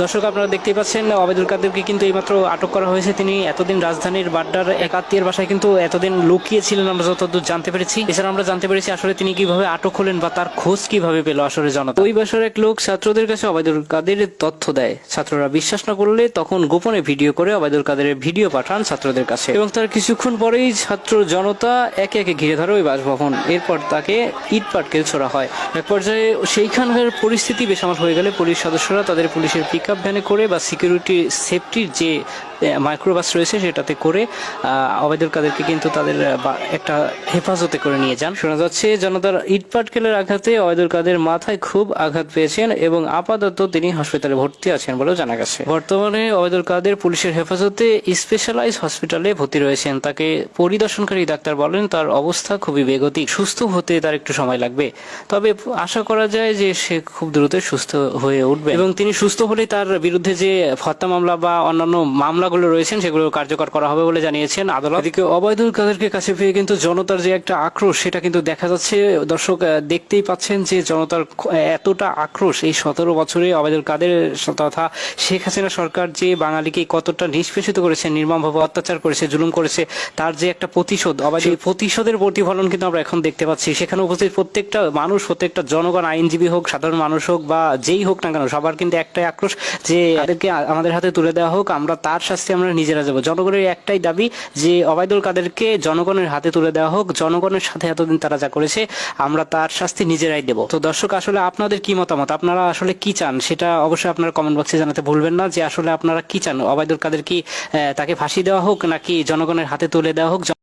দর্শক আপনারা দেখতেই পাচ্ছেন ওবায়দুল কাদেরকে কিন্তু এইমাত্র আটক করা হয়েছে। তিনি এতদিন রাজধানীর বাড্ডার এক আত্মীয়ের বাসায় কিন্তু এতদিন লুকিয়ে ছিলেন, আমরা যতদূর জানতে পেরেছি। এছাড়া আমরা জানতে পেরেছি আসলে তিনি কিভাবে আটক হলেন বা তার খোঁজ কিভাবে পেল আসলে জনতা। ওই বাসার এক লোক ছাত্রদের কাছে ওবায়দুল কাদেরের তথ্য দেয়। ছাত্ররা বিশ্বাস না করলে তখন গোপনে ভিডিও করে ওবায়দুল কাদেরের ভিডিও পাঠান ছাত্রদের কাছে এবং তার কিছুক্ষণ পরেই ছাত্র জনতা একে একে ঘিরে ধরে ওই বাসভবন। এরপর তাকে ইট পাটকেল ছোড়া হয়। এক পর্যায়ে সেইখানকার পরিস্থিতি বেসামাল হয়ে গেলে পুলিশ সদস্যরা তাদের পুলিশের পিকআপ ভ্যানে করে বা সিকিউরিটি সেফটির যে মাইক্রোবাস রয়েছে সেটাতে করে ওবায়দুল কাদেরকে কিন্তু তাদের একটা হেফাজতে করে নিয়ে যান। শোনা যাচ্ছে জনতার ইট পাটকেলের আঘাতে ওবায়দুল কাদের মাথায় খুব আঘাত পেয়েছেন এবং আপাতত তিনি হাসপাতালে ভর্তি আছেন বলেও জানা গেছে। বর্তমানে ওবায়দুল কাদের পুলিশের হেফাজতে স্পেশালাইজ হসপিটালে ভর্তি রয়েছেন। তাকে পরিদর্শনকারী ডাক্তার বলেন তার অবস্থা খুবই বেগতিক, সুস্থ হতে তার একটু সময় লাগবে, তবে আশা করা যায় যে সে খুব দ্রুত সুস্থ হয়ে উঠবে এবং তিনি সুস্থ হলে তার বিরুদ্ধে যে হত্যা মামলা বা অন্যান্য মামলাগুলো রয়েছেন সেগুলো কার্যকর করা হবে বলে জানিয়েছেন আদালত। এদিকে ওবায়দুল কাদেরকে কাছে পেয়ে কিন্তু জনতার যে একটা আক্রোশ সেটা কিন্তু দেখা যাচ্ছে। দর্শক দেখতেই পাচ্ছেন যে জনতার এতটা আক্রোশ। এই 17 বছরে ওবায়দুল কাদের তথা শেখ হাসিনা সরকার যে বাঙালিকে কতটা নিষ্পেষিত করেছে, নির্মমভাবে অত্যাচার করেছে, জুলুম করেছে, তার যে একটা প্রতিশোধ, সেই প্রতিশোধের প্রতিফলন কিন্তু আমরা এখন দেখতে পাচ্ছি। সেখানে উপস্থিত প্রত্যেকটা মানুষ, প্রত্যেকটা জনগণ, আইনজীবী হোক, সাধারণ মানুষ হোক বা যেই হোক না কেন, সবার কিন্তু একটাই আক্রোশ যে তাদেরকে আমাদের হাতে তুলে দেওয়া হোক, আমরা তার শাস্তি আমরা নিজেরা যাবো। জনগণের একটাই দাবি যে ওবায়দুল কাদেরকে জনগণের হাতে তুলে দেওয়া হোক। জনগণের সাথে এতদিন তারা যা করেছে আমরা তার শাস্তি নিজেরাই দেব। তো দর্শক আসলে আপনাদের কি মতামত, আপনারা আসলে কি চান সেটা অবশ্যই আপনারা কমেন্ট বক্সে জানাতে ভুলবেন না যে আসলে আপনারা কি চান। ওবায়দুল কাদের কি তাকে ফাঁসি দেওয়া হোক নাকি জনগণের হাতে তুলে দেওয়া হোক?